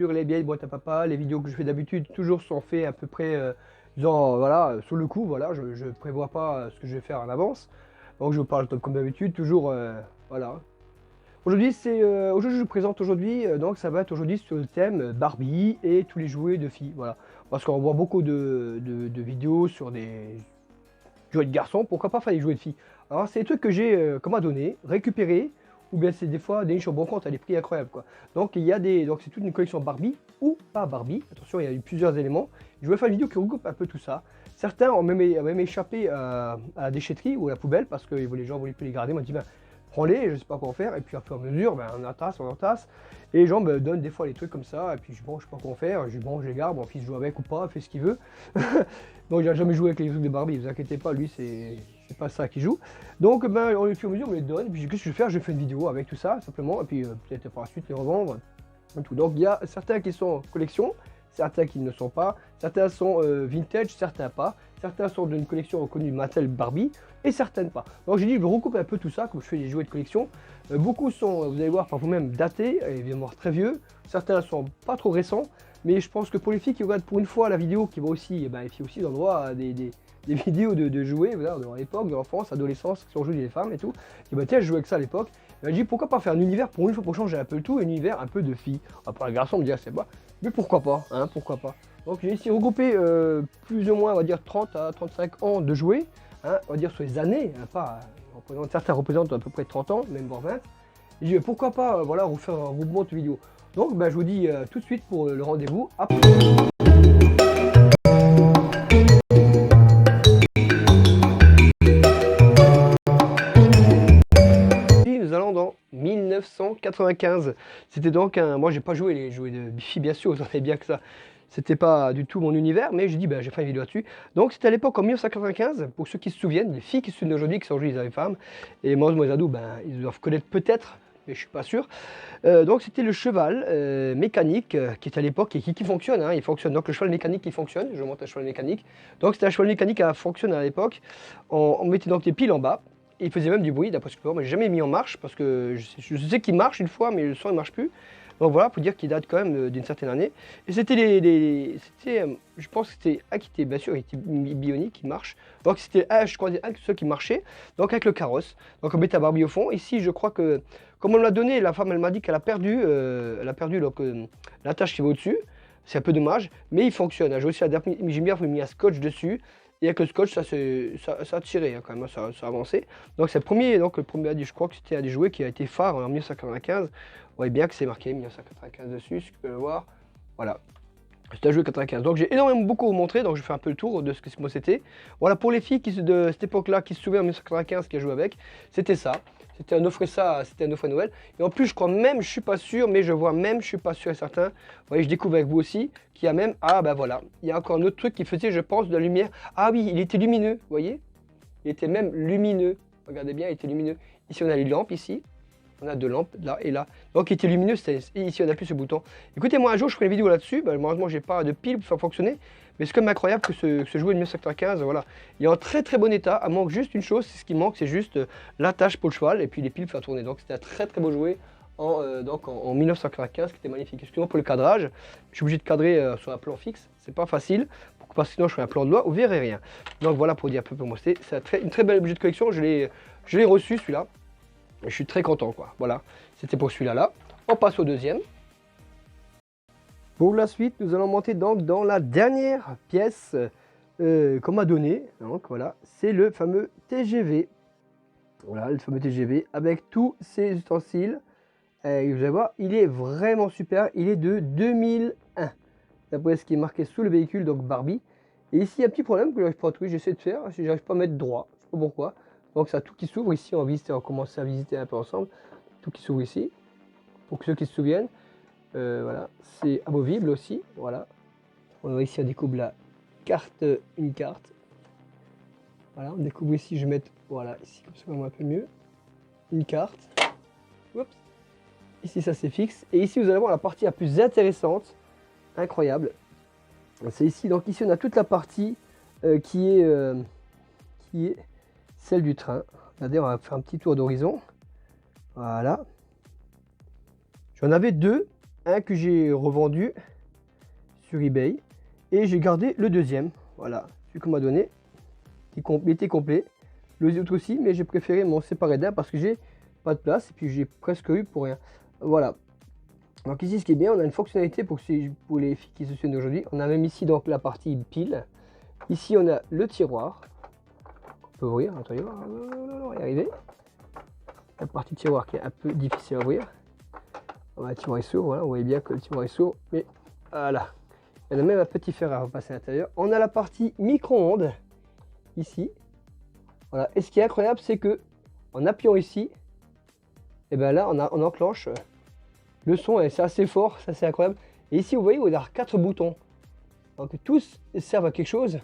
sur les vieilles boîtes à papa, les vidéos que je fais d'habitude, toujours sont faites à peu près, disons, voilà, sur le coup, voilà, je ne prévois pas ce que je vais faire en avance. Donc je vous parle comme d'habitude, toujours, voilà. Aujourd'hui, je vous présente aujourd'hui, donc ça va être aujourd'hui sur le thème Barbie et tous les jouets de filles, voilà. Parce qu'on voit beaucoup de vidéos sur des jouets de garçons, pourquoi pas faire des jouets de filles? Alors c'est des trucs que j'ai comme à donner, récupérer, ou bien c'est des fois des niches au bon compte à des prix incroyables quoi. Donc donc c'est toute une collection Barbie ou pas Barbie. Attention, il y a eu plusieurs éléments. Je vais faire une vidéo qui regroupe un peu tout ça. Certains ont même échappé à la déchetterie ou à la poubelle parce que les gens voulaient plus les garder. Moi je dis ben, prends-les, je sais pas quoi en faire. Et puis à fur et à mesure, ben, on entasse. Et les gens me donnent des fois les trucs comme ça. Et puis bon, je sais pas quoi en faire. Je dis bon, je les garde. Mon fils joue avec ou pas, fait ce qu'il veut. Donc il n'a jamais joué avec les trucs de Barbie, ne vous inquiétez pas, lui c'est pas ça qu'il joue. Donc ben, au fur et à mesure on les donne, puis qu'est-ce que je vais faire? Je fais une vidéo avec tout ça simplement, et puis peut-être par la suite les revendre. Et tout. Donc il y a certains qui sont en collection, certains qui ne le sont pas, certains sont vintage, certains pas, certains sont d'une collection reconnue Mattel Barbie, et certaines pas. Donc j'ai dit je recoupe un peu tout ça, comme je fais des jouets de collection. Beaucoup sont, vous allez voir par vous-même, datés, et évidemment très vieux, certains sont pas trop récents. Mais je pense que pour les filles qui regardent pour une fois la vidéo, qui vont aussi, les filles aussi, ont droit à des vidéos de jouets, voilà, de l'époque, de l'enfance, adolescence, qui sont joués des femmes et tout. Et bah tiens, je jouais avec ça à l'époque. Et je dis pourquoi pas faire un univers pour une fois, pour changer un peu le tout, un univers un peu de filles. Après un garçon me dit, ah, c'est pas. Mais pourquoi pas, hein, pourquoi pas. Donc j'ai ici regroupé plus ou moins, on va dire 30 à 35 ans de jouets, hein, on va dire sur les années, hein, pas, certains représentent à peu près 30 ans, même voire 20. Et je dis pourquoi pas, voilà, vous faire un regroupement de vidéos. Donc je vous dis tout de suite pour le rendez-vous. Nous allons dans 1995. C'était donc un... Moi j'ai pas joué les jouets de Bifi bien sûr, vous savez bien que ça. C'était pas du tout mon univers, mais j'ai dit j'ai fait une vidéo là-dessus. Donc c'était à l'époque en 1995, pour ceux qui se souviennent, les filles qui se souviennent d'aujourd'hui, qui sont aujourd'hui les femmes, et moi les ados, ils doivent connaître peut-être, mais je suis pas sûr. Donc c'était le cheval mécanique qui est à l'époque et qui fonctionne, hein, il fonctionne. Donc le cheval mécanique qui fonctionne, je monte un cheval mécanique. Donc c'était un cheval mécanique qui a fonctionné à l'époque. On mettait donc les piles en bas. Et il faisait même du bruit, d'après ce que moi j'ai jamais mis en marche parce que je sais qu'il marche une fois, mais le son ne marche plus. Donc voilà, pour dire qu'il date quand même d'une certaine année. Et c'était je pense que c'était un qui était, bien sûr, il était bionique, il marche. Donc c'était je crois, un de ceux qui marchait, donc avec le carrosse. Donc on met ta Barbie au fond. Ici, je crois que, comme on l'a donné, la femme, elle m'a dit qu'elle a perdu, la tâche qui va au-dessus. C'est un peu dommage, mais il fonctionne. J'ai aussi adapté, j'ai bien mis un scotch dessus. Et avec le scotch, ça a tiré hein, quand même, ça a avancé. Donc c'est le premier, je crois que c'était un des jouets qui a été phare en 1995. Vous voyez bien que c'est marqué 1995 dessus, si vous pouvez le voir. Voilà. C'est un jeu 95. Donc j'ai énormément beaucoup vous montrer, donc je fais un peu le tour de ce que moi c'était. Voilà, pour les filles de cette époque-là qui se souviennent en 1995 qui a joué avec, c'était ça. C'était un offre ça, c'était un offre à Noël. Et en plus, je crois même, je suis pas sûr, mais je vois même, je suis pas sûr et certain. Vous voyez, je découvre avec vous aussi qu'il y a même, ah ben voilà, il y a encore un autre truc qui faisait, je pense, de la lumière. Ah oui, il était lumineux, vous voyez? Il était même lumineux. Regardez bien, il était lumineux. Ici, on a les lampes ici. On a deux lampes là et là. Donc il était lumineux, et ici on appuie sur le bouton. Écoutez, moi un jour je ferai une vidéo là-dessus. Malheureusement, j'ai pas de pile pour faire fonctionner. Mais c'est quand même incroyable que ce jouet de 1995, voilà. Il est en très très bon état. Il manque juste une chose, c'est ce qui manque, c'est juste l'attache pour le cheval et puis les piles pour faire tourner. Donc c'était un très très beau jouet en 1995 qui était magnifique. Excusez-moi pour le cadrage. Je suis obligé de cadrer sur un plan fixe. C'est pas facile. Parce que sinon je fais un plan de loi, vous verrez rien. Donc voilà pour dire un peu pour moi. C'est une très belle objet de collection. Je l'ai reçu celui-là. Je suis très content quoi, voilà, c'était pour celui-là là. On passe au deuxième. Pour la suite, nous allons monter donc dans la dernière pièce qu'on m'a donnée. Donc voilà, c'est le fameux TGV. Voilà, le fameux TGV avec tous ses ustensiles. Et vous allez voir, il est vraiment super, il est de 2001. D'après ce qui est marqué sous le véhicule, donc Barbie. Et ici, il y a un petit problème que j'arrive pas à trouver, j'essaie de faire, si j'arrive pas à mettre droit, je sais pas pourquoi. Donc ça tout qui s'ouvre ici, on va commencer à visiter un peu ensemble. Tout qui s'ouvre ici, pour ceux qui se souviennent. Voilà, c'est amovible aussi, voilà. On a ici, on découvre la carte, une carte. Voilà, on découvre ici, je vais mettre, voilà, ici, comme ça on voit un peu mieux. Une carte. Oups. Ici, ça c'est fixe. Et ici, vous allez voir la partie la plus intéressante, incroyable. C'est ici, donc ici on a toute la partie qui est celle du train. Regardez, on va faire un petit tour d'horizon. Voilà. J'en avais deux. un que j'ai revendu sur eBay et j'ai gardé le deuxième. Voilà, celui qu'on m'a donné, qui était complet. Les autres aussi, mais j'ai préféré m'en séparer d'un parce que j'ai pas de place et puis j'ai presque eu pour rien. Voilà. Donc ici, ce qui est bien, on a une fonctionnalité pour les filles qui se souviennent d'aujourd'hui. On a même ici donc la partie pile. Ici, on a le tiroir. On peut ouvrir. Attendez, on va y arriver. La partie tiroir qui est un peu difficile à ouvrir. Le tiroir est sourd, voilà, vous voyez bien que le tiroir est sourd, mais voilà. Il y en a même un petit fer à repasser à l'intérieur. On a la partie micro-ondes ici. Voilà. Et ce qui est incroyable, c'est que en appuyant ici, et bien là, on enclenche le son, et c'est assez fort, ça c'est incroyable. Et ici, vous voyez, il y a 4 boutons. Donc tous servent à quelque chose,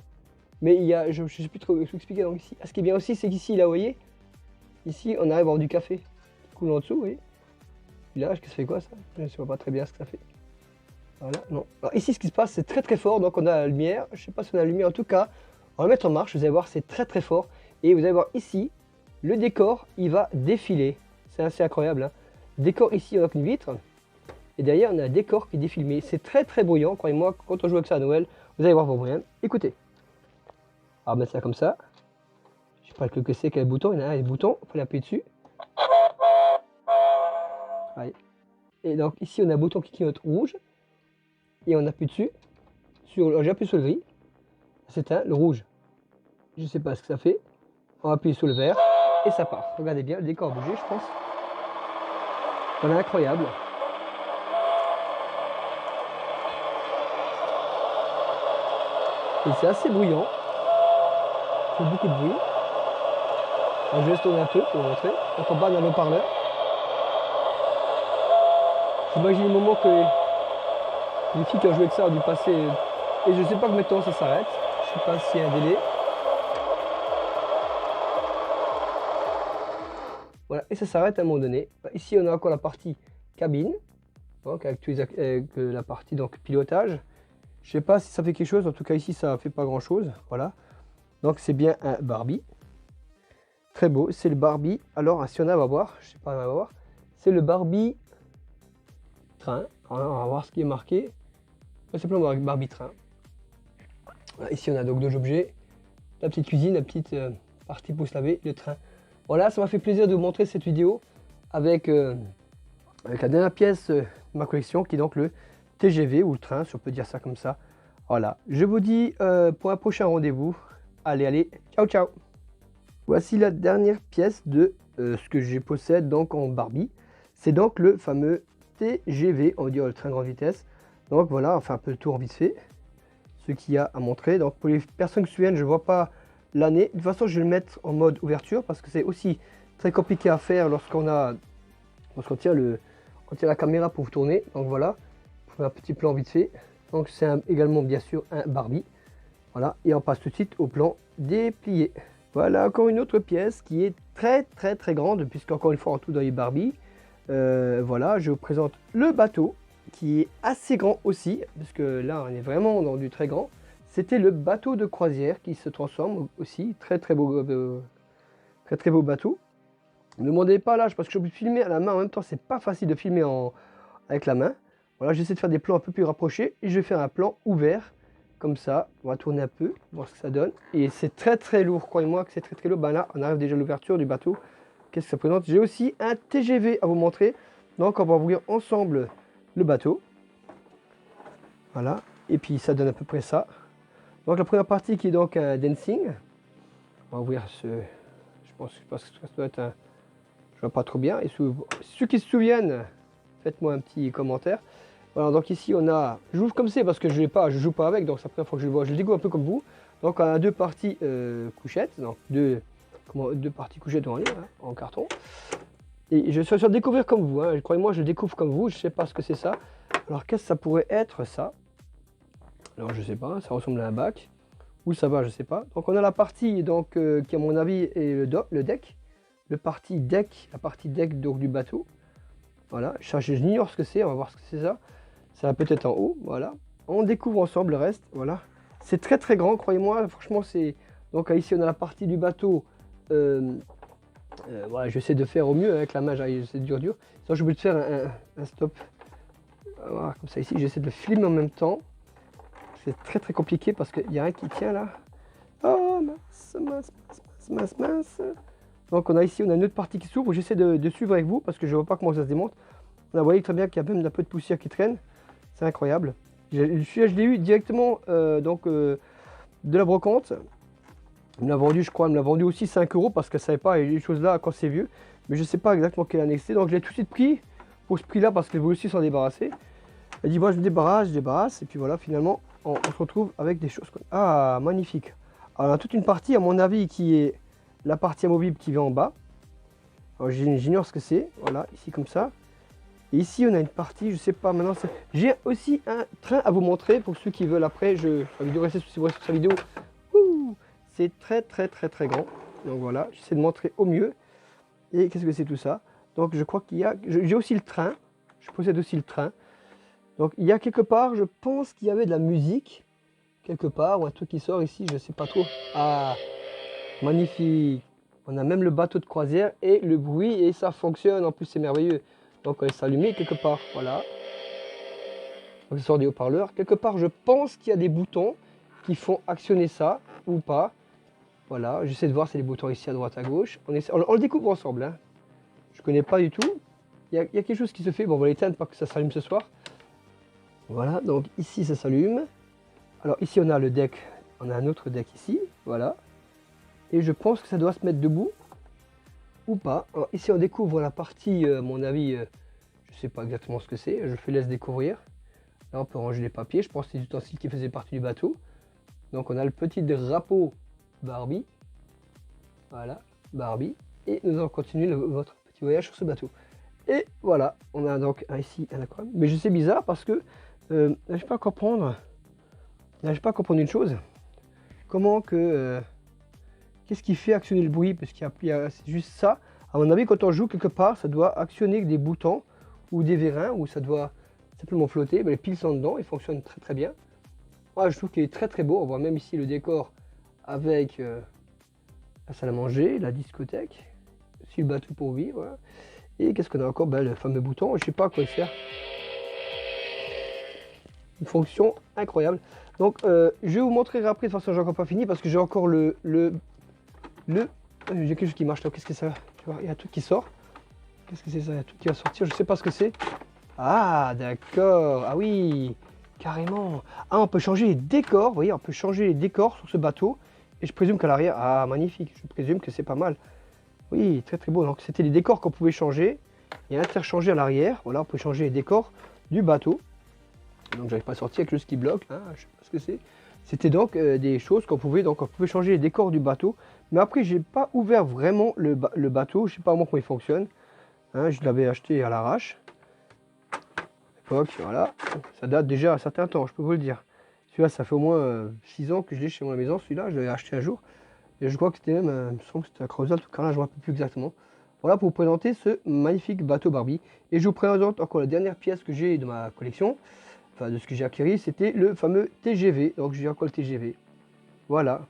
mais il y a, je ne sais plus trop expliquer. Donc ici, ce qui est bien aussi, c'est qu'ici, là, vous voyez, ici, on arrive à avoir du café qui coule en dessous, vous voyez. Puis là, ça fait quoi ça? Je ne sais pas très bien ce que ça fait. Voilà, non. Alors ici, ce qui se passe, c'est très très fort. Donc on a la lumière. Je ne sais pas si on a la lumière. En tout cas, on va le mettre en marche. Vous allez voir, c'est très très fort. Et vous allez voir ici, le décor, il va défiler. C'est assez incroyable. Hein. Décor ici, on a une vitre. Et derrière, on a un décor qui défile. Mais c'est très très bruyant. Croyez-moi, quand on joue avec ça à Noël, vous allez voir vos moyens. Écoutez. On va mettre ça comme ça. Je ne sais pas lequel que c'est, quel bouton. Il y en a un, les boutons. Il faut appuyer dessus. Allez. Et donc ici, on a un bouton qui clignote rouge. Et on appuie dessus. J'appuie sur le gris. C'est le rouge. Je ne sais pas ce que ça fait. On appuie sur le vert. Et ça part. Regardez bien, le décor bougé, je pense. Voilà, incroyable. Et c'est assez bruyant. Il fait beaucoup de bruit. Alors, je laisse tourner un peu pour vous montrer. Donc on parle d'un haut-parleur. J'imagine le moment que les filles qui ont joué avec ça ont dû passer. Et je ne sais pas combien de temps ça s'arrête. Je ne sais pas s'il y a un délai. Voilà, et ça s'arrête à un moment donné. Ici, on a encore la partie cabine. Donc avec la partie donc pilotage. Je sais pas si ça fait quelque chose. En tout cas, ici, ça fait pas grand chose. Voilà. Donc c'est bien un Barbie. Très beau. C'est le Barbie. Alors, si on a, on va voir. Je sais pas, on va voir. C'est le Barbie train. Alors, on va voir ce qui est marqué. Tout simplement Barbie train. Voilà, ici, on a donc deux objets. La petite cuisine, la petite partie pour se laver, le train. Voilà, ça m'a fait plaisir de vous montrer cette vidéo avec la dernière pièce de ma collection qui est donc le TGV ou le train, si on peut dire ça comme ça. Voilà, je vous dis pour un prochain rendez-vous. Allez, ciao, ciao. Voici la dernière pièce de ce que je possède donc en Barbie. C'est donc le fameux TGV, on va dire le train grande vitesse. Donc voilà, enfin un peu le tour vite fait. Ce qu'il y a à montrer. Donc pour les personnes qui se souviennent, je ne vois pas l'année. De toute façon, je vais le mettre en mode ouverture parce que c'est aussi très compliqué à faire lorsqu'on tient la caméra pour tourner. Donc voilà, pour un petit plan vite fait. Donc c'est également bien sûr un Barbie. Voilà, et on passe tout de suite au plan déplié. Voilà encore une autre pièce qui est très très grande puisqu'encore une fois en tout dans les Barbie. Voilà, je vous présente le bateau qui est assez grand aussi, parce que là on est vraiment dans du très grand. C'était le bateau de croisière qui se transforme aussi, très beau bateau. Ne demandez pas l'âge parce que je peux filmer à la main en même temps, c'est pas facile de filmer avec la main. Voilà, j'essaie de faire des plans un peu plus rapprochés et je vais faire un plan ouvert comme ça. On va tourner un peu, voir ce que ça donne. Et c'est très lourd, croyez-moi que c'est très lourd. Ben là, on arrive déjà à l'ouverture du bateau. Qu'est-ce que ça présente? J'ai aussi un TGV à vous montrer. Donc on va ouvrir ensemble le bateau. Voilà, et puis ça donne à peu près ça. Donc la première partie qui est donc un dancing. On va ouvrir je pense que ça doit être un... Je vois pas trop bien. Et ceux qui se souviennent, faites-moi un petit commentaire. Voilà, donc ici on a... J'ouvre comme c'est parce que je joue pas avec, donc c'est la première fois que je le vois. Je le découvre un peu comme vous. Donc on a deux parties couchettes. Donc deux parties couchettes en carton. Et je suis sûr de découvrir comme vous. Hein. Croyez-moi, je découvre comme vous. Je sais pas ce que c'est ça. Alors qu'est-ce que ça pourrait être ça? Alors je sais pas, ça ressemble à un bac. Où ça va, je sais pas. Donc on a la partie donc qui à mon avis est le deck. La partie deck donc, du bateau. Voilà, j'ignore ce que c'est, on va voir ce que c'est ça. Ça va peut-être en haut, voilà. On découvre ensemble le reste, voilà. C'est très grand, croyez-moi, franchement c'est... Donc ici on a la partie du bateau. Voilà, j'essaie de faire au mieux avec la main, c'est dur. Sinon je peux te faire un stop. Voilà, comme ça ici, j'essaie de le filmer en même temps. C'est très compliqué parce qu'il y a un qui tient là. Oh mince. Donc on a ici, on a une autre partie qui s'ouvre. J'essaie de suivre avec vous parce que je ne vois pas comment ça se démonte. On a voyé très bien qu'il y a même un peu de poussière qui traîne. C'est incroyable. Je l'ai eu directement de la brocante. Il me l'a vendu, je crois, il me l'a vendu aussi 5 € parce qu'elle ne savait pas les choses là quand c'est vieux. Mais je ne sais pas exactement quelle année c'est. Donc je l'ai tout de suite pris pour ce prix-là parce qu'elle voulait aussi s'en débarrasser. Elle dit, moi je me débarrasse, je débarrasse. Et puis voilà, finalement, on se retrouve avec des choses. Ah, magnifique. Alors, on a toute une partie, à mon avis, qui est la partie amovible qui vient en bas. Alors j'ignore ce que c'est. Voilà, ici comme ça. Et ici, on a une partie, je sais pas, maintenant, j'ai aussi un train à vous montrer pour ceux qui veulent après. La vidéo rester sur sa vidéo. C'est très grand. Donc voilà, j'essaie de montrer au mieux. Et qu'est-ce que c'est tout ça? Donc je crois qu'il y a, j'ai aussi le train. Je possède aussi le train. Donc il y a quelque part, je pense qu'il y avait de la musique. Quelque part, ou un truc qui sort ici, je sais pas trop. Ah, magnifique. On a même le bateau de croisière et le bruit et ça fonctionne. En plus, c'est merveilleux. Donc on laisse s'allumer quelque part, voilà. Donc ça sort des haut-parleurs. Quelque part, je pense qu'il y a des boutons qui font actionner ça ou pas. Voilà, j'essaie de voir si les boutons ici à droite, à gauche. On le découvre ensemble. Hein. Je connais pas du tout. Il y a quelque chose qui se fait. Bon, on va l'éteindre pour que ça s'allume ce soir. Voilà, donc ici ça s'allume. Alors ici on a le deck. On a un autre deck ici. Voilà. Et je pense que ça doit se mettre debout. Ou pas. Alors ici on découvre la partie, à mon avis, je sais pas exactement ce que c'est. Je vous laisse découvrir. Là on peut ranger les papiers. Je pense que c'est des ustensiles qui faisaient partie du bateau. Donc on a le petit drapeau Barbie. Voilà, Barbie. Et nous allons continuer votre petit voyage sur ce bateau. Et voilà, on a donc ici un aquarium. Mais je sais bizarre parce que j'arrive pas à comprendre. J'arrive pas à comprendre une chose. Comment que... qu'est-ce qui fait actionner le bruit? Parce qu'il y a c'est juste ça. À mon avis, quand on joue quelque part, ça doit actionner des boutons ou des vérins, ou ça doit simplement flotter. Ben, les piles sont dedans, ils fonctionnent très bien. Moi, je trouve qu'il est très beau. On voit même ici le décor avec la salle à manger, la discothèque, ici le bateau pour vivre. Voilà. Et qu'est-ce qu'on a encore? Ben, le fameux bouton, je sais pas à quoi il sert. Une fonction incroyable. Donc, je vais vous montrer après. De toute façon, j'ai encore pas fini parce que j'ai encore j'ai quelque chose qui marche là. Qu'est-ce que c'est ça? Tu vois, il y a un truc qui sort. Qu'est-ce que c'est ça? Il y a un truc qui va sortir. Je sais pas ce que c'est. Ah, d'accord. Ah oui, carrément. Ah, on peut changer les décors. Vous voyez, on peut changer les décors sur ce bateau. Et je présume qu'à l'arrière, ah, magnifique. Je présume que c'est pas mal. Oui, très beau. Donc, c'était les décors qu'on pouvait changer et interchanger à l'arrière. Voilà, on peut changer les décors du bateau. Donc, j'arrive pas à sortir avec le ski bloc. Hein, je sais pas ce que c'est. C'était donc des choses qu'on pouvait, donc on pouvait changer les décors du bateau. Mais après, j'ai pas ouvert vraiment le bateau. Je sais pas vraiment comment il fonctionne. Hein, je l'avais acheté à l'arrache. Voilà, ça date déjà un certain temps, je peux vous le dire. Celui-là, ça fait au moins 6 ans que je l'ai chez moi à la maison. Celui-là, je l'avais acheté un jour. Et je crois que c'était même, il me semble que c'était un Creusot, en tout cas là, je ne me rappelle plus exactement. Voilà pour vous présenter ce magnifique bateau Barbie. Et je vous présente encore la dernière pièce que j'ai de ma collection, enfin de ce que j'ai acquis, c'était le fameux TGV. Donc j'ai encore le TGV. Voilà.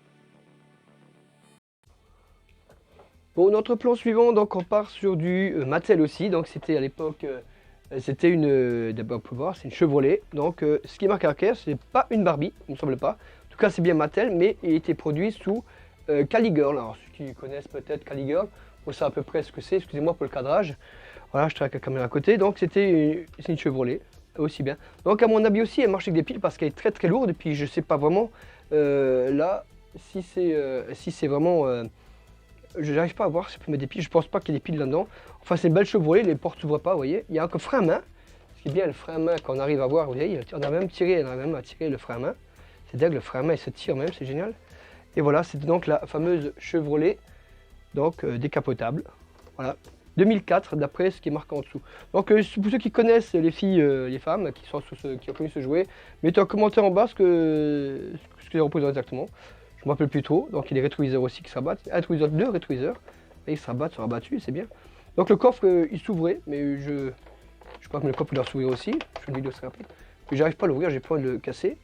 Bon, notre plan suivant, donc on part sur du Mattel aussi. Donc c'était à l'époque, c'était une, d'abord on peut voir, c'est une Chevrolet. Donc ce qui est marqué à l'arrière, c'est pas une Barbie, il me semble pas. En tout cas, c'est bien Mattel, mais il était produit sous Caligirl. Alors ceux qui connaissent peut-être Caligirl, on sait à peu près ce que c'est. Excusez-moi pour le cadrage. Voilà, je travaille avec la caméra à côté. Donc c'était une Chevrolet aussi bien. Donc à mon avis aussi, elle marche avec des piles parce qu'elle est très lourde. Et puis je sais pas vraiment là si c'est vraiment je n'arrive pas à voir si je peux mettre des piles, je pense pas qu'il y ait des piles là-dedans. Enfin, c'est une belle Chevrolet, les portes s'ouvrent pas, vous voyez. Il y a un frein à main, ce qui est bien le frein à main qu'on arrive à voir, vous voyez, on a même tiré, à tirer le frein à main. C'est-à-dire que le frein à main il se tire même, c'est génial. Et voilà, c'était donc la fameuse Chevrolet, donc décapotable. Voilà, 2004 d'après ce qui est marqué en dessous. Donc pour ceux qui connaissent les filles, les femmes qui ont connu ce jouet, mettez en commentaire en bas ce que ça représente exactement. Je ne me rappelle plus trop. Donc il y a des rétroviseurs aussi qui se rabattent. Un rétroviseur, deux rétroviseurs. Et ils se rabattent, sont rabattus, c'est bien. Donc le coffre il s'ouvrait, mais je crois que le coffre il doit s'ouvrir aussi. Je fais une vidéo très rapide. Mais j'arrive pas à l'ouvrir, j'ai peur de le casser.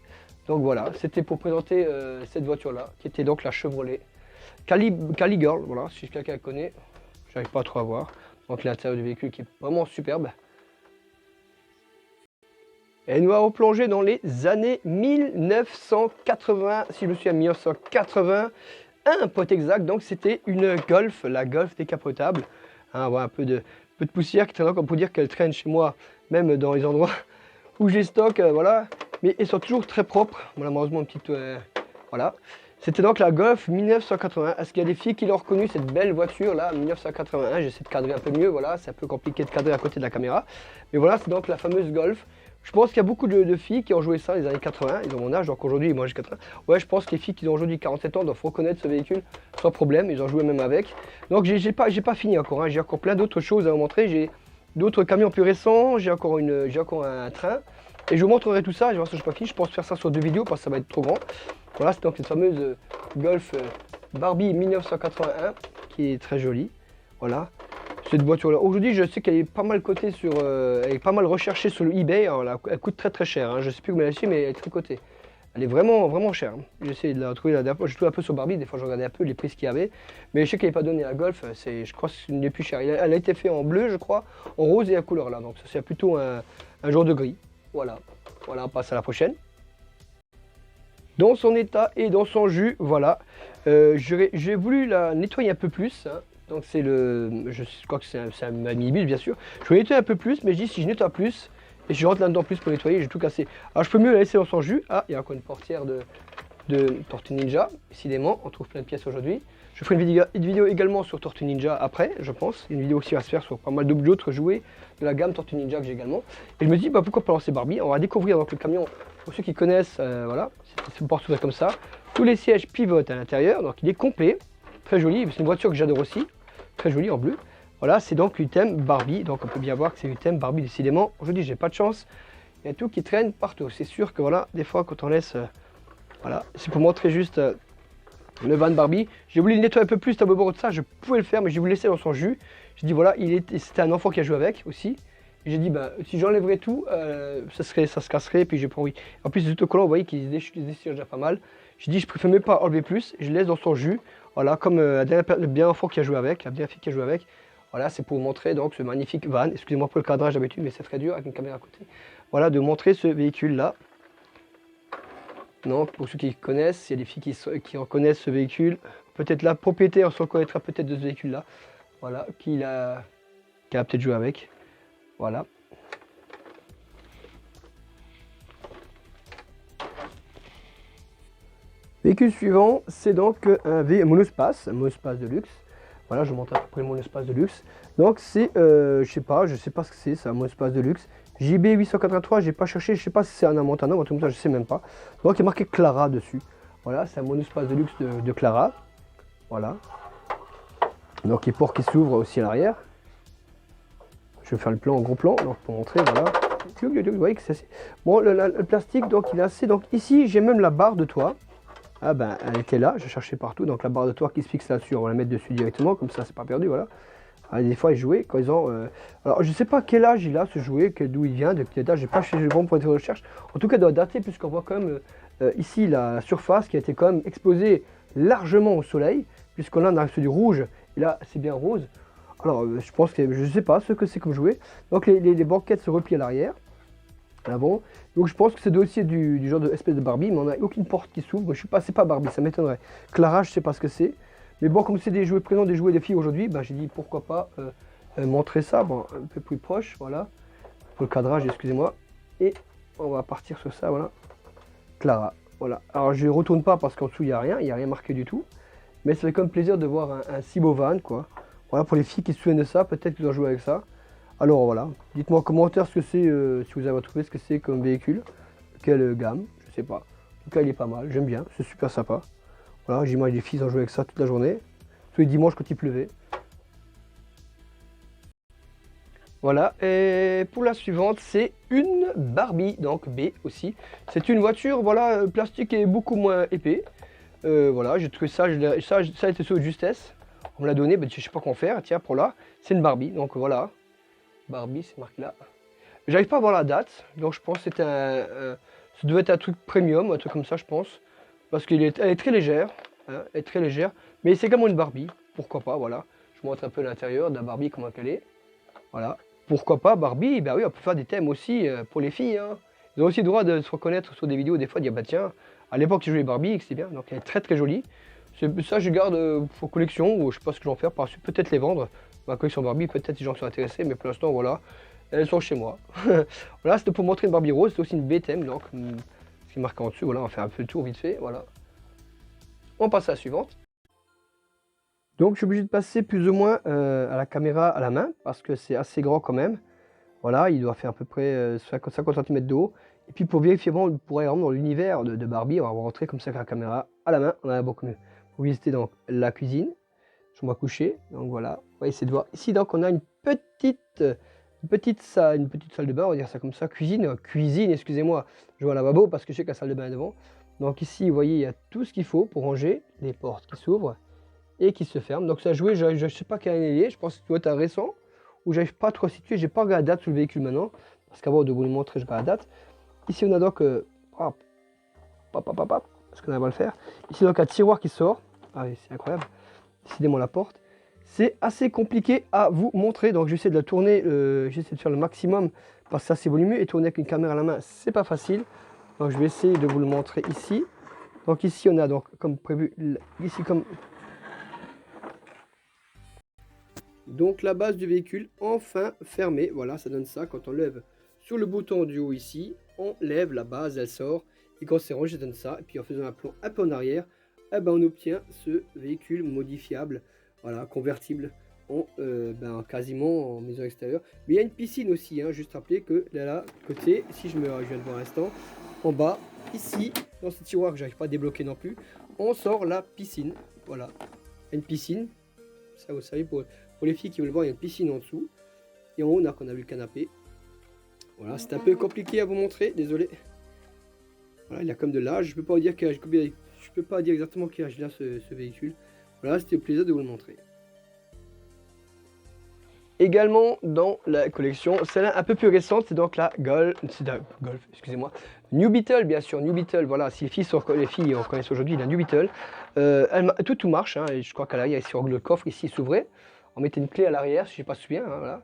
Donc voilà, c'était pour présenter cette voiture-là, qui était donc la Chevrolet Caligirl. Voilà, si quelqu'un la connaît, j'arrive pas à trop à voir. Donc l'intérieur du véhicule qui est vraiment superbe. Et nous allons plonger dans les années 1980, si je me souviens, 1980, un pote exact. Donc c'était une Golf, la Golf décapotable. Hein, voilà, un peu de poussière qui traîne encore pour dire qu'elle traîne chez moi, même dans les endroits où j'ai stock, voilà. Mais elles sont toujours très propres. Voilà, malheureusement, une petite, voilà. C'était donc la Golf 1980. Est-ce qu'il y a des filles qui l'ont reconnu, cette belle voiture là, 1981? J'essaie de cadrer un peu mieux, voilà. C'est un peu compliqué de cadrer à côté de la caméra. Mais voilà, c'est donc la fameuse Golf. Je pense qu'il y a beaucoup de filles qui ont joué ça dans les années 80, ils ont mon âge, donc aujourd'hui, moi j'ai 80. Ouais, je pense que les filles qui ont aujourd'hui 47 ans doivent reconnaître ce véhicule sans problème, ils ont joué même avec. Donc j'ai pas fini encore, hein. J'ai encore plein d'autres choses à vous montrer. J'ai d'autres camions plus récents, j'ai encore un train. Et je vous montrerai tout ça, je vais voir si je n'ai pas fini. Je pense faire ça sur 2 vidéos parce que ça va être trop grand. Voilà, c'est donc cette fameuse Golf Barbie 1981 qui est très jolie. Voilà. Cette voiture-là, aujourd'hui, je sais qu'elle est pas mal cotée sur, elle est pas mal recherchée sur le eBay. Alors, elle coûte très cher, hein. Je sais plus combien elle est, mais elle est très cotée. Elle est vraiment chère, hein. J'ai essayé de la trouver la dernière fois. Je trouve un peu sur Barbie, des fois je regardais un peu les prix qu'il y avait. Mais je sais qu'elle n'est pas donnée à la Golf, je crois que c'est une des plus chères. Elle a été faite en bleu, je crois, en rose et à couleur là. Donc ça c'est plutôt un genre de gris. Voilà. Voilà, on passe à la prochaine. Dans son état et dans son jus, voilà. J'ai voulu la nettoyer un peu plus, hein. Donc c'est je crois que c'est un minibus bien sûr. Je vais nettoyer un peu plus, mais je dis si je nettoie plus, et je rentre là-dedans plus pour nettoyer, j'ai tout cassé. Alors je peux mieux la laisser dans son jus. Ah, il y a encore une portière de Tortue Ninja, décidément, on trouve plein de pièces aujourd'hui. Je ferai une vidéo également sur Tortue Ninja après, je pense. Une vidéo qui va se faire sur pas mal d'autres jouets de la gamme Tortue Ninja que j'ai également. Et je me dis, bah, pourquoi pas lancer Barbie? On va découvrir donc le camion, pour ceux qui connaissent, voilà, c'est une porte comme ça. Tous les sièges pivotent à l'intérieur, donc il est complet, très joli. C'est une voiture que j'adore aussi, très jolie en bleu. Voilà, c'est donc l'UTEM Barbie, donc on peut bien voir que c'est l'UTEM Barbie, décidément. Aujourd'hui, j'ai pas de chance, il y a tout qui traîne partout. C'est sûr que voilà, des fois, quand on laisse... voilà, c'est pour montrer juste le van Barbie. J'ai voulu le nettoyer un peu plus à bord de ça, je pouvais le faire, mais j'ai voulu le laisser dans son jus. J'ai dit voilà, c'était un enfant qui a joué avec aussi. J'ai dit bah si j'enlèverais tout, ça se casserait, et puis j'ai pas envie. En plus les autocollants, vous voyez qu'ils se déchirent déjà pas mal. J'ai dit je préfère même pas enlever plus, je laisse dans son jus. Voilà, comme le bien enfant qui a joué avec, la bien fille qui a joué avec. Voilà, c'est pour vous montrer donc ce magnifique van. Excusez-moi pour le cadrage d'habitude, mais c'est très dur avec une caméra à côté. Voilà, de montrer ce véhicule là. Non, pour ceux qui connaissent, il y a des filles qui reconnaissent ce véhicule. Peut-être la propriétaire se reconnaîtra peut-être de ce véhicule-là. Voilà, qui a peut-être joué avec. Voilà. Véhicule suivant, c'est donc un monospace de luxe. Voilà, je vous montre à peu près le monospace de luxe. Donc c'est, je sais pas ce que c'est un monospace de luxe. JB 883, j'ai pas cherché, je sais pas si c'est un Montana ou un truc comme ça, je sais même pas. Donc il est marqué Clara dessus. Voilà, c'est un monospace de luxe de Clara. Voilà. Donc les portes qui s'ouvrent aussi à l'arrière. Je vais faire le plan en gros plan, donc pour montrer, voilà. Vous voyez que c'est... Bon, le plastique, donc il est assez... Donc ici, j'ai même la barre de toit. Ah ben, elle était là, je cherchais partout. Donc la barre de toit qui se fixe là-dessus, on va la mettre dessus directement, comme ça, c'est pas perdu, voilà. Alors, des fois, ils jouaient quand ils ont... Alors, je sais pas quel âge il a, ce jouet, d'où il vient, de quel âge, j'ai pas cherché vraiment pour être de recherche. En tout cas, il doit dater, puisqu'on voit quand même ici la surface qui a été quand même exposée largement au soleil, puisqu'on a du rouge, et là, c'est bien rose. Alors, je pense que je sais pas ce que c'est comme jouet. Donc, les banquettes se replient à l'arrière. Ah bon? Donc je pense que c'est aussi du genre de espèce de Barbie, mais on n'a aucune porte qui s'ouvre. Je suis pas, c'est pas Barbie, ça m'étonnerait. Clara, je sais pas ce que c'est. Mais bon, comme c'est des jouets présents, des jouets des filles aujourd'hui, ben, j'ai dit pourquoi pas montrer ça, bon, un peu plus proche, voilà. Pour le cadrage, excusez-moi. Et on va partir sur ça, voilà. Clara, voilà. Alors je ne retourne pas parce qu'en dessous il n'y a rien marqué du tout. Mais ça fait quand même plaisir de voir un si beau van, quoi. Voilà, pour les filles qui se souviennent de ça, peut-être qu'ils ont joué avec ça. Alors voilà, dites-moi en commentaire ce que c'est, si vous avez trouvé ce que c'est comme véhicule, quelle gamme, je sais pas. En tout cas, il est pas mal, j'aime bien, c'est super sympa. Voilà, j'imagine les filles ont joué avec ça toute la journée, tous les dimanches quand il pleuvait. Voilà, et pour la suivante, c'est une Barbie, donc B aussi. C'est une voiture, voilà, plastique est beaucoup moins épais. Voilà, j'ai trouvé ça, ça a été sur justesse. On me l'a donné, ben, je sais pas quoi faire, tiens, pour là, c'est une Barbie, donc voilà. Barbie, c'est marqué là. J'arrive pas à voir la date, donc je pense que c'était ça devait être un truc premium, un truc comme ça, je pense. Parce qu'elle est très légère, hein, elle est très légère, mais c'est comme une Barbie, pourquoi pas, voilà. Je vous montre un peu l'intérieur de la Barbie, comment elle est. Voilà, pourquoi pas Barbie, ben oui, on peut faire des thèmes aussi pour les filles, hein. Ils ont aussi le droit de se reconnaître sur des vidéos, des fois, de dire bah tiens, à l'époque, j'ai joué Barbie, et que c'est bien, donc elle est très très jolie. Ça, je garde pour collection, ou je sais pas ce que j'en fais, par la suite, peut-être les vendre. Ma collection Barbie, peut-être les gens qui sont intéressés, mais pour l'instant, voilà, elles sont chez moi. Voilà, c'était pour montrer une Barbie rose, c'est aussi une BTM, donc, ce qui est marqué en dessus, voilà, on va faire un peu le tour vite fait, voilà. On passe à la suivante. Donc, je suis obligé de passer plus ou moins à la caméra à la main, parce que c'est assez grand quand même. Voilà, il doit faire à peu près 50 cm de haut. Et puis pour vérifier vraiment, pour aller vraiment dans l'univers de Barbie, on va rentrer comme ça avec la caméra à la main, on a beaucoup mieux. Pour visiter donc la cuisine, chambre à coucher, donc voilà, on va essayer de voir. Ici donc on a une petite salle de bain, on va dire ça comme ça, cuisine, excusez-moi, je vois un lavabo parce que je sais que la salle de bain est devant. Donc ici, vous voyez, il y a tout ce qu'il faut pour ranger, les portes qui s'ouvrent et qui se ferment. Donc ça a joué, je ne sais pas quelle année il est, je pense que ça doit être un récent, où j'arrive pas trop à situer, j'ai pas regardé la date sur le véhicule maintenant, parce qu'avant de vous le montrer, je regarde la date. Ici on a donc, est-ce qu'on arrive à le faire? Ici donc un tiroir qui sort, ah oui c'est incroyable, décidément la porte. C'est assez compliqué à vous montrer, donc j'essaie de la tourner, j'essaie de faire le maximum, parce que c'est assez volumineux, et tourner avec une caméra à la main, c'est pas facile. Donc je vais essayer de vous le montrer ici. Donc ici on a donc, comme prévu, ici comme... Donc la base du véhicule enfin fermée, voilà ça donne ça, quand on lève sur le bouton du haut ici, on lève la base, elle sort, et quand c'est rangé ça donne ça, et puis en faisant un plan un peu en arrière, eh ben, on obtient ce véhicule modifiable, voilà, convertible en quasiment en maison extérieure. Mais il y a une piscine aussi, hein, juste rappeler que là, côté, si je viens de voir un instant, en bas, ici, dans ce tiroir que j'arrive pas à débloquer non plus, on sort la piscine, voilà, une piscine, ça vous savez pour les filles qui veulent voir, il y a une piscine en dessous. Et en haut, on a vu le canapé. Voilà, c'est un peu compliqué à vous montrer, désolé. Voilà, il a comme de l'âge. Je peux pas dire peux pas dire exactement quel âge il a ce véhicule. Voilà, c'était au plaisir de vous le montrer. Également dans la collection, celle-là un peu plus récente, c'est donc la Golf, excusez-moi, New Beetle, bien sûr, New Beetle, voilà, si les filles reconnaissent aujourd'hui la New Beetle, tout marche, hein, et je crois qu'à l'arrière, ici, le coffre, ici, s'ouvrait, on mettait une clé à l'arrière, si je ne pas souviens, hein, voilà,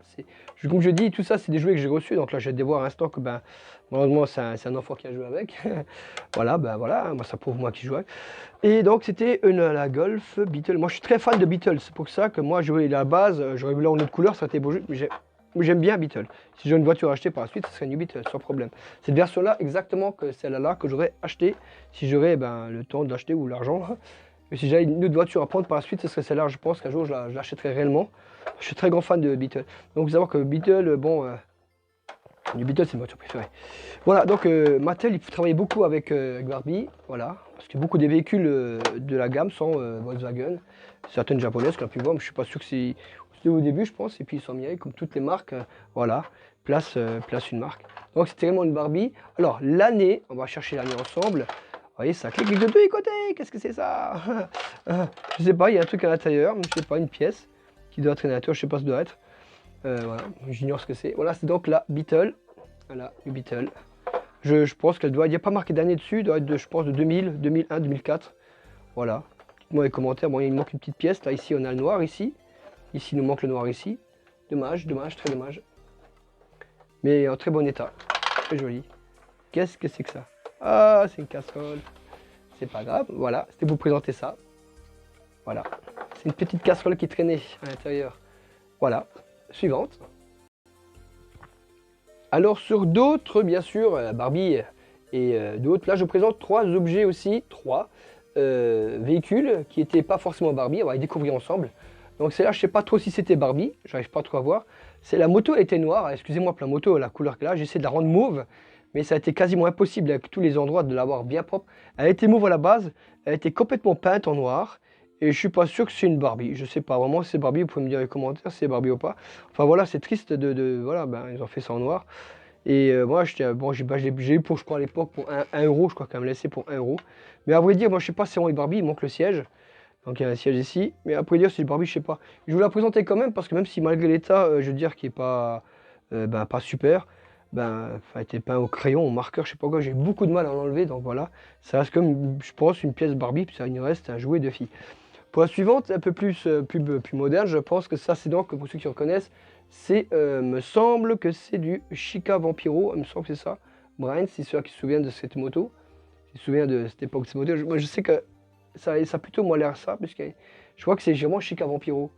comme je dis, tout ça, c'est des jouets que j'ai reçus, donc là, je vais voir à l'instant que, malheureusement, c'est un enfant qui a joué avec, voilà, moi, ça prouve moi qui joue avec. Et donc c'était la Golf Beetle. Moi je suis très fan de Beetle, c'est pour ça que moi je voulais la base, j'aurais voulu en autre couleur, ça aurait été beau jeu, mais j'aime bien Beetle. Si j'ai une voiture à acheter par la suite, ce serait une New Beetle, sans problème. Cette version-là, exactement que celle-là que j'aurais acheté, si j'aurais le temps de l'acheter ou l'argent. Mais si j'avais une autre voiture à prendre par la suite, ce serait celle-là, je pense qu'un jour je l'achèterai réellement. Je suis très grand fan de Beetle. Donc vous savoir que Beetle, New Beetle c'est ma voiture préférée. Voilà, donc Mattel il travaille beaucoup avec Barbie, voilà, parce que beaucoup des véhicules de la gamme sont Volkswagen, certaines japonaises qu'on a pu voir, mais je suis pas sûr que c'est au début je pense, et puis ils sont mis comme toutes les marques, voilà, place une marque. Donc c'était vraiment une Barbie. Alors l'année, on va chercher l'année ensemble. Vous voyez, ça clique de tous les côtés, qu'est-ce que c'est ça? Je sais pas, il y a un truc à l'intérieur, je sais pas, une pièce qui doit être à l'intérieur, je sais pas ce que doit être. Voilà, j'ignore ce que c'est. Voilà, c'est donc la Beetle. Voilà, une Beetle. Je pense qu'elle doit, il n'y a pas marqué d'année dessus, elle doit être de, je pense, de 2000, 2001, 2004. Voilà. Dites-moi les commentaires. Bon, il manque une petite pièce. Là, ici, on a le noir, ici. Ici, il nous manque le noir, ici. Dommage, très dommage. Mais en très bon état. Très joli. Qu'est-ce que c'est que ça? Ah, c'est une casserole. C'est pas grave. Voilà, c'était pour vous présenter ça. Voilà. C'est une petite casserole qui traînait à l'intérieur. Voilà. Suivante. Alors sur d'autres, bien sûr, Barbie et d'autres, là je présente trois objets aussi, trois véhicules qui n'étaient pas forcément Barbie, on va les découvrir ensemble. Donc c'est là, je ne sais pas trop si c'était Barbie, j'arrive pas trop à voir. C'est la moto, elle était noire, excusez-moi pour la moto, la couleur qu'elle a, j'essaie de la rendre mauve, mais ça a été quasiment impossible avec tous les endroits de l'avoir bien propre. Elle était mauve à la base, elle était complètement peinte en noir, et je suis pas sûr que c'est une Barbie. Je sais pas vraiment si c'est Barbie, vous pouvez me dire dans les commentaires si c'est Barbie ou pas. Enfin voilà, c'est triste voilà, ils ont fait ça en noir. Et moi, j'ai eu pour, je crois, à l'époque, pour 1 euro, je crois qu'elle me laissait pour 1 euro. Mais à vrai dire, moi, je sais pas si c'est vraiment une Barbie, il manque le siège. Donc il y a un siège ici. Mais à vrai dire, si c'est une Barbie, je sais pas. Je vous la présenter quand même, parce que même si malgré l'état, je veux dire, qui est pas, pas super, elle était peint au crayon, au marqueur, je sais pas quoi, j'ai beaucoup de mal à l'enlever. Donc voilà, ça reste comme, je pense, une pièce Barbie, puis ça il reste un jouet de fille. Pour la suivante, un peu plus moderne, je pense que ça, c'est donc, pour ceux qui reconnaissent, c'est, me semble que c'est du Chica Vampiro, il me semble que c'est ça. Brian, si ceux qui se souviennent de cette moto, qui se souviennent de cette époque de cette moto. Moi, je sais que ça a plutôt moi l'air ça, puisque je vois que c'est vraiment Chica Vampiro.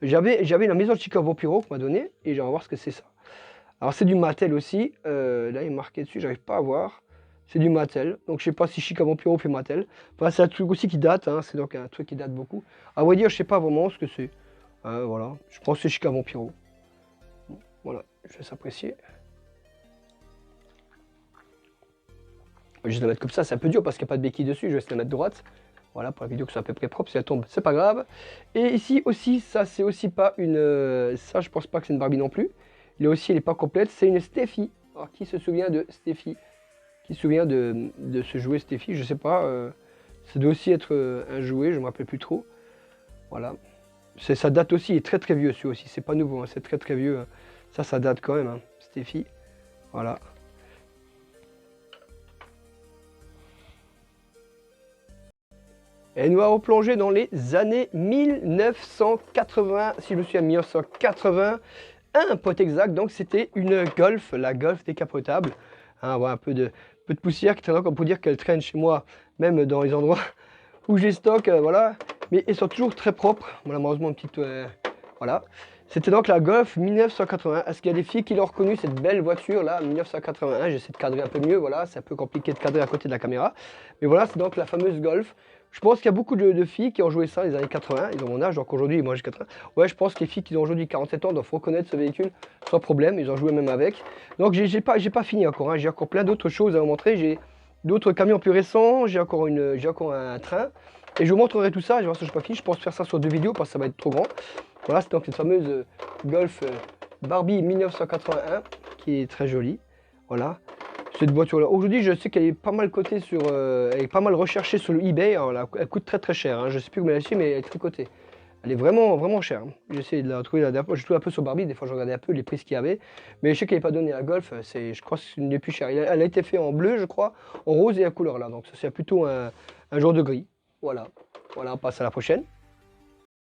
J'avais la maison de Chica Vampiro qu'on m'a donnée, et j'aimerais voir ce que c'est ça. Alors c'est du Mattel aussi, là il est marqué dessus, j'arrive pas à voir. C'est du Mattel, donc je sais pas si Chica Vampiro fait Mattel. Enfin c'est un truc aussi qui date, hein. C'est donc un truc qui date beaucoup. À vrai dire, je sais pas vraiment ce que c'est. Voilà, je pense que c'est Chica Vampiro. Voilà, je laisse apprécier. Je vais juste la mettre comme ça, c'est un peu dur parce qu'il n'y a pas de béquille dessus, je vais essayer de la mettre droite. Voilà, pour la vidéo que c'est à peu près propre, si elle tombe, c'est pas grave. Et ici aussi, ça c'est aussi pas une... ça je pense pas que c'est une Barbie non plus. Là aussi, elle n'est pas complète, c'est une Steffi. Alors qui se souvient de Steffi? Qui se souvient de ce jouet Steffi? Je sais pas, ça doit aussi être un jouet, je ne me rappelle plus trop. Voilà. Ça date aussi, il est très très vieux celui aussi, c'est pas nouveau, hein, c'est très très vieux. Ça date quand même, hein, Steffi. Voilà. Et nous allons replonger dans les années 1980, si je me souviens, 1981, pote exact. Donc c'était une Golf, la Golf décapotable. Hein, voilà, un peu de poussière qui traîne, comme pour dire qu'elle traîne chez moi, même dans les endroits où j'ai stock, voilà. Mais elles sont toujours très propres. Voilà, malheureusement, une petite... voilà. C'était donc la Golf 1981. Est-ce qu'il y a des filles qui l'ont reconnu, cette belle voiture là, 1981? J'essaie de cadrer un peu mieux, voilà. C'est un peu compliqué de cadrer à côté de la caméra. Mais voilà, c'est donc la fameuse Golf. Je pense qu'il y a beaucoup de filles qui ont joué ça dans les années 80, ils ont mon âge, donc aujourd'hui, moi j'ai 80. Ouais, je pense que les filles qui ont aujourd'hui 47 ans doivent reconnaître ce véhicule sans problème, ils ont joué même avec. Donc j'ai pas fini encore, hein. J'ai encore plein d'autres choses à vous montrer. J'ai d'autres camions plus récents, j'ai encore un train. Et je vous montrerai tout ça, je vais voir si je n'ai pas fini. Je pense faire ça sur 2 vidéos parce que ça va être trop grand. Voilà, c'est donc cette fameuse Golf Barbie 1981 qui est très jolie. Voilà. Cette voiture-là, aujourd'hui, je sais qu'elle est pas mal cotée sur, elle est pas mal recherchée sur le eBay. Alors, elle coûte très très cher, hein. Je sais plus combien elle est, mais elle est très cotée. Elle est vraiment vraiment chère, hein. J'ai essayé de la trouver la dernière fois. Je trouve un peu sur Barbie. Des fois, je regardais un peu les prix qu'il y avait, mais je sais qu'elle n'est pas donnée à Golf. Je crois que c'est une des plus chères. Elle a été faite en bleu, je crois, en rose et à couleur là. Donc, ça c'est plutôt un genre de gris. Voilà. Voilà, on passe à la prochaine.